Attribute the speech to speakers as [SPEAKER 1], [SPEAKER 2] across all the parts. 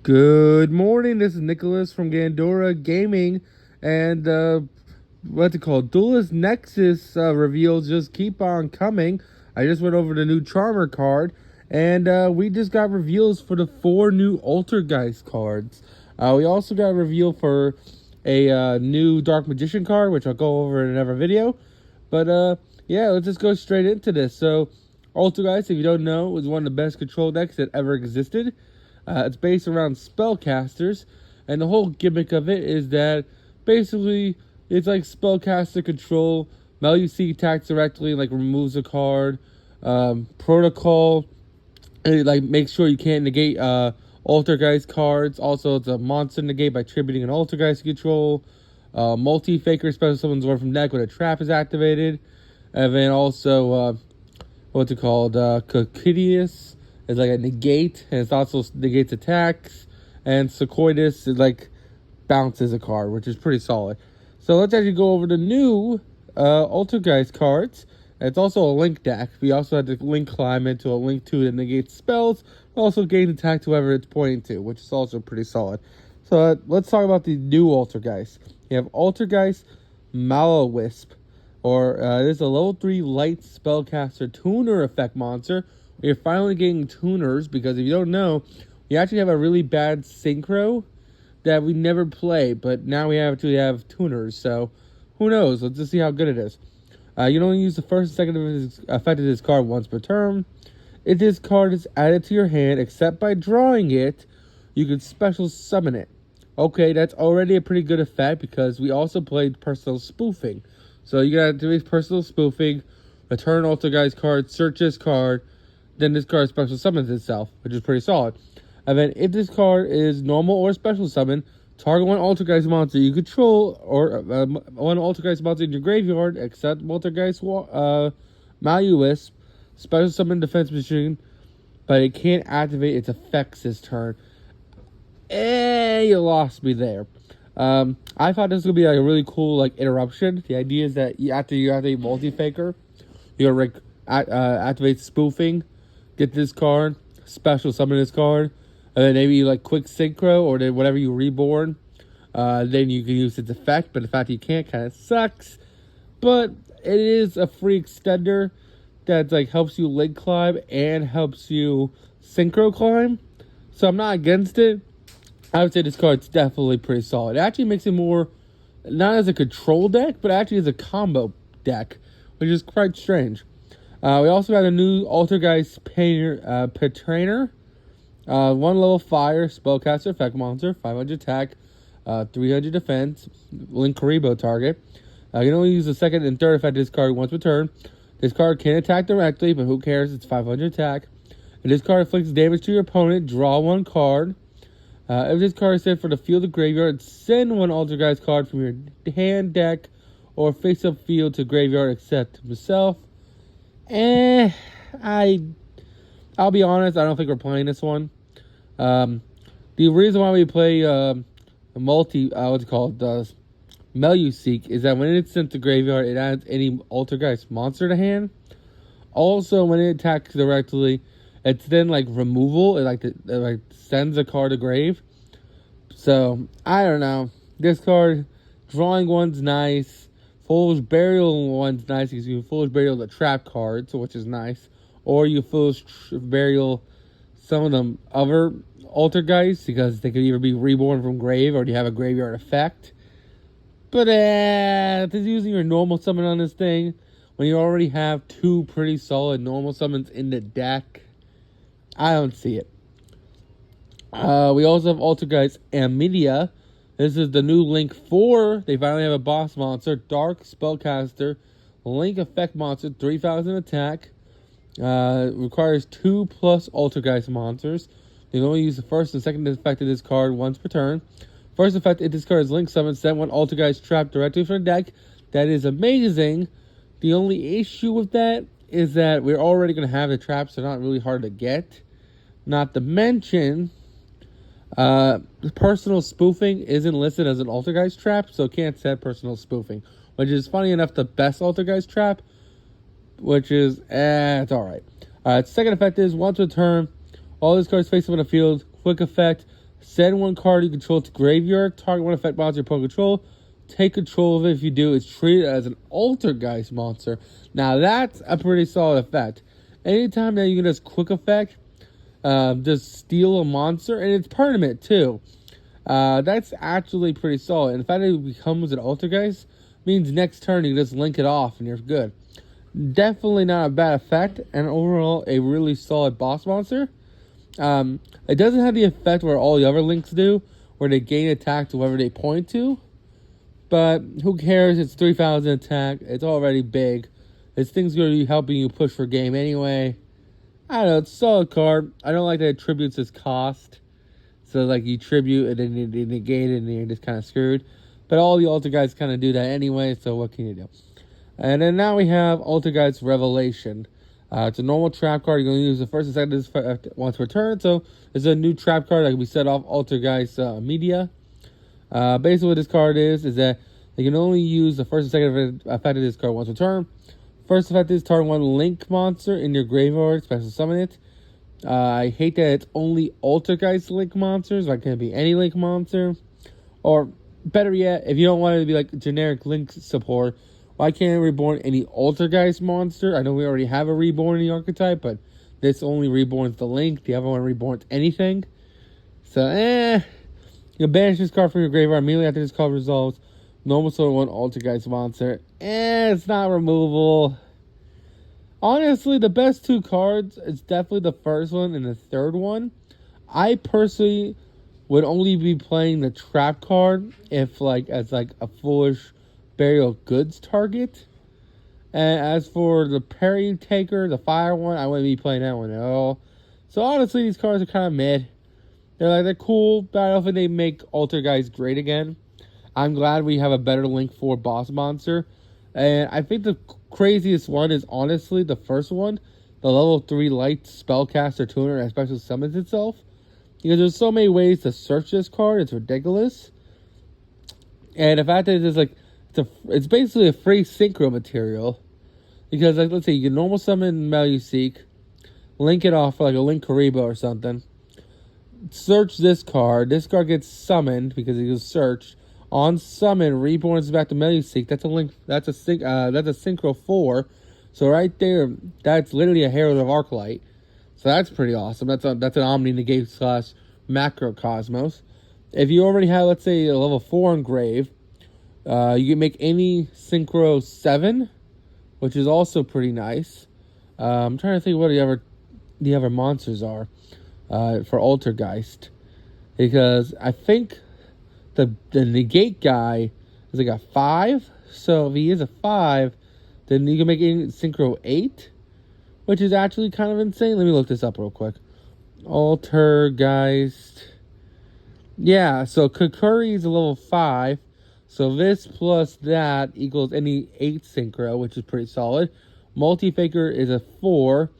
[SPEAKER 1] Good morning. This is Nicholas from Gandora Gaming, and what's it called? Duelist Nexus reveals just keep on coming. I just went over the new Charmer card, and we just got reveals for the 4 new Altergeist cards. We also got a reveal for a new Dark Magician card, which I'll go over in another video. But yeah, let's just go straight into this. So, Altergeist, if you don't know, was one of the best control decks that ever existed. It's based around spellcasters, and the whole gimmick of it is that basically it's like spellcaster control. Meluseek attacks directly, like removes a card. Protocol, it like makes sure you can't negate Altergeist cards. Also, it's a monster negate by tributing an Altergeist control. Multi-faker special summons one from deck when a trap is activated. And then also, what's it called? Cocydius is like a negate, and it also negates attacks. And Sequoidus is like bounces a card, which is pretty solid. So let's actually go over the new Altergeist cards. It's also a link deck. We also had to link climb into a link 2 that negates spells. Also gains attack to whoever it's pointing to, which is also pretty solid. So let's talk about the new Altergeist. You have Altergeist Mallowisp, or this is a level 3 light spellcaster tuner effect monster. We're finally getting tuners, because if you don't know, we actually have a really bad synchro that we never play, but now we actually have tuners, so who knows? Let's just see how good it is. You can only use the first and second effect of this card once per turn. If this card is added to your hand, except by drawing it, you can special summon it. Okay, that's already a pretty good effect, because we also played personal spoofing. So you gotta do personal spoofing, return Altergeist card, search this card, then this card special summons itself, which is pretty solid. And then if this card is normal or special summon, target one Altergeist monster you control, or one Altergeist monster in your graveyard, except Altergeist Mallowisp, special summon defense machine, but it can't activate its effects this turn. You lost me there. I thought this was gonna be like a really cool like interruption. The idea is that after you activate multi-faker, you're gonna activate spoofing, get this card, special summon this card, and then maybe like quick synchro, or then whatever you reborn, then you can use its effect. But the fact that you can't kind of sucks. But it is a free extender that like helps you link climb and helps you synchro climb. So I'm not against it. I would say this card's definitely pretty solid. It actually makes it more, not as a control deck, but actually as a combo deck, which is quite strange. We also got a new Altergeist Patrainer. 1 level fire, spellcaster effect monster, 500 attack, 300 defense, link Karibo target. You can only use the second and third effect of this card once per turn. This card can attack directly, but who cares? It's 500 attack. If this card inflicts damage to your opponent, draw 1 card. If this card is sent for the field or graveyard, send 1 Altergeist card from your hand, deck, or face-up field to graveyard except himself. I'll be honest, I don't think we're playing this one. The reason why we play Meluseek is that when it's sent to graveyard, it adds any Altergeist monster to hand. Also, when it attacks directly, it's then like removal. It like sends a card to grave. So I don't know. This card, drawing one's nice. Foolish Burial one's nice because you can Foolish Burial the trap card, so which is nice. Or you Foolish Burial some of them other Altergeists because they could either be reborn from grave or you have a graveyard effect. But just using your normal summon on this thing when you already have 2 pretty solid normal summons in the deck, I don't see it. We also have Altergeist Amnesia. This is the new Link 4. They finally have a boss monster. Dark Spellcaster. Link effect monster. 3,000 attack. Requires 2+ Altergeist monsters. You can only use the first and second effect of this card once per turn. First effect, if this card is Link Summon, send 1 Altergeist trap directly from the deck. That is amazing. The only issue with that is that we're already going to have the traps. They're not really hard to get. Not to mention, personal spoofing isn't listed as an Altergeist trap, so it can't set personal spoofing. Which is funny enough the best Altergeist trap, which is, it's alright. Second effect is, once per turn, all these cards face up on the field, quick effect, Send one card you control to graveyard. Target one effect monster you opponent control. Take control of it. If you do, it's treated as an Altergeist monster. Now that's a pretty solid effect. Anytime that you can just quick effect, just steal a monster, and it's permanent too. That's actually pretty solid. And the fact that it becomes an Altergeist means next turn you can just link it off and you're good. Definitely not a bad effect, and overall a really solid boss monster. It doesn't have the effect where all the other links do, where they gain attack to whoever they point to. But who cares? It's 3,000 attack. It's already big. This thing's going to be helping you push for game anyway. I don't know. It's a solid card. I don't like that it tributes its cost. So, like, you tribute and then you negate it and you're just kind of screwed. But all the Altergeists kind of do that anyway, so what can you do? And then now we have Altergeist Revelation. It's a normal trap card. You're going to use the first and second effect once per turn. So, it's a new trap card that can be set off Altergeist media. Basically what this card is that you can only use the first and second effect of this card once per turn. First effect is target one link monster in your graveyard, special summon it. I hate that it's only Altergeist link monsters. Like, can it be any link monster? Or better yet, if you don't want it to be like generic link support, why can't it reborn any Altergeist monster? I know we already have a reborn in the archetype, but this only reborns the link. The other one reborns anything. So, you banish this card from your graveyard immediately after this card resolves. Normal sort one Altergeist monster. It's not removable. Honestly, the best two cards is definitely the first one and the third one. I personally would only be playing the trap card if as a foolish burial goods target. And as for the parry taker, the fire one, I wouldn't be playing that one at all. So honestly, these cards are kind of mid. They're cool, but I don't think they make Altergeist great again. I'm glad we have a better link for boss monster. And I think the craziest one is honestly the first one. The level 3 light spellcaster tuner that special summons itself. Because there's so many ways to search this card, it's ridiculous. And the fact that it's basically a free synchro material. Because let's say you can normal summon Meluseek, link it off for a Link Kariba or something. Search this card. This card gets summoned because it was searched. On summon, reborns back to Meluseek. That's a link. That's a synchro 4. So right there, that's literally a Herald of Arclight. So that's pretty awesome. That's an Omni Negate / Macrocosmos. If you already have, let's say, a level 4 engrave, you can make any synchro 7, which is also pretty nice. I'm trying to think what the other monsters are. For Altergeist, because I think the negate guy is a 5. So if he is a 5, then you can make any synchro 8, which is actually kind of insane. Let me look this up real quick. Altergeist. Yeah, so Kakuri is a level 5. So this plus that equals any 8 synchro, which is pretty solid. Multifaker is a 4.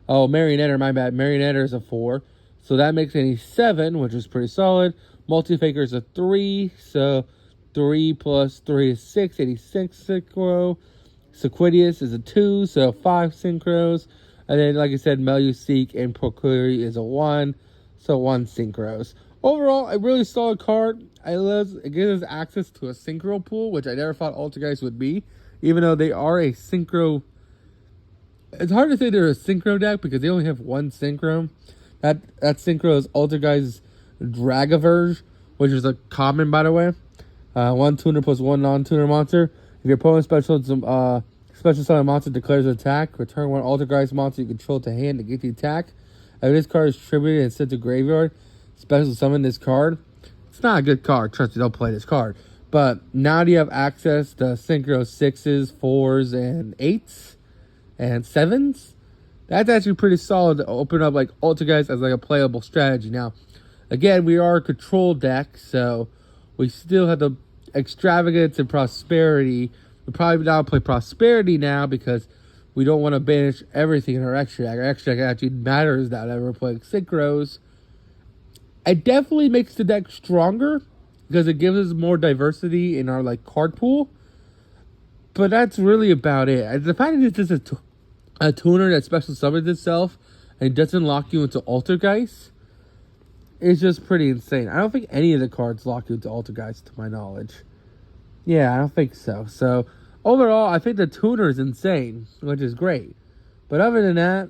[SPEAKER 1] Oh, Marionette, my bad. Marionette is a 4. So that makes any 7, which is pretty solid. Multifaker is a 3. So 3 plus 3 is 6. 86 synchro. Sequidius is a 2. So 5 synchros. And then, like I said, Meluseek and Procuri is a 1. So 1 synchros. Overall, a really solid card. It gives us access to a synchro pool, which I never thought Altergeist would be. Even though they are a synchro. It's hard to say they're a synchro deck because they only have 1 synchro. That synchro is Altergeist Dragaverge, which is a common, by the way. 1 tuner plus 1 non-tuner monster. If your opponent's special summon monster declares an attack, return 1 Altergeist monster you control to hand to get the attack. If this card is tributed and sent to graveyard, special summon this card. It's not a good card. Trust me, don't play this card. But now you have access to synchro 6s, 4s, and 8s, and 7s. That's actually pretty solid to open up Altergeist as a playable strategy. Now, again, we are a control deck, so we still have the extravagance and prosperity. We probably not play prosperity now because we don't want to banish everything in our extra deck. Our extra deck actually matters now that we're playing synchros. It definitely makes the deck stronger because it gives us more diversity in our card pool. But that's really about it. The fact that it's just a tuner that special summons itself and doesn't lock you into Altergeist, is just pretty insane. I don't think any of the cards lock you to Altergeist, to my knowledge. Yeah, I don't think so. So, overall, I think the tuner is insane, which is great. But other than that,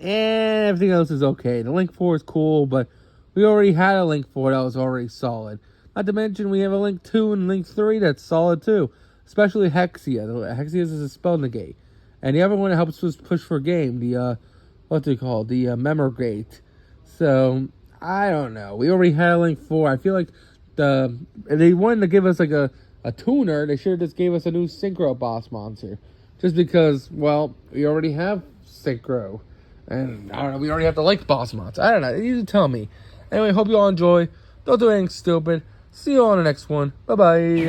[SPEAKER 1] everything else is okay. The Link 4 is cool, but we already had a Link 4 that was already solid. Not to mention, we have a Link 2 and Link 3 that's solid too. Especially Hexia. Hexia is a spell negate. And the other one that helps us push for game, the, what's it called? The Memorgate. So, I don't know. We already had a Link 4. I feel like they wanted to give us like a tuner. They should have just gave us a new Synchro boss monster. Just because, well, we already have Synchro. And I don't know, we already have the Link boss monster. I don't know. You tell me. Anyway, hope you all enjoy. Don't do anything stupid. See you all on the next one. Bye-bye.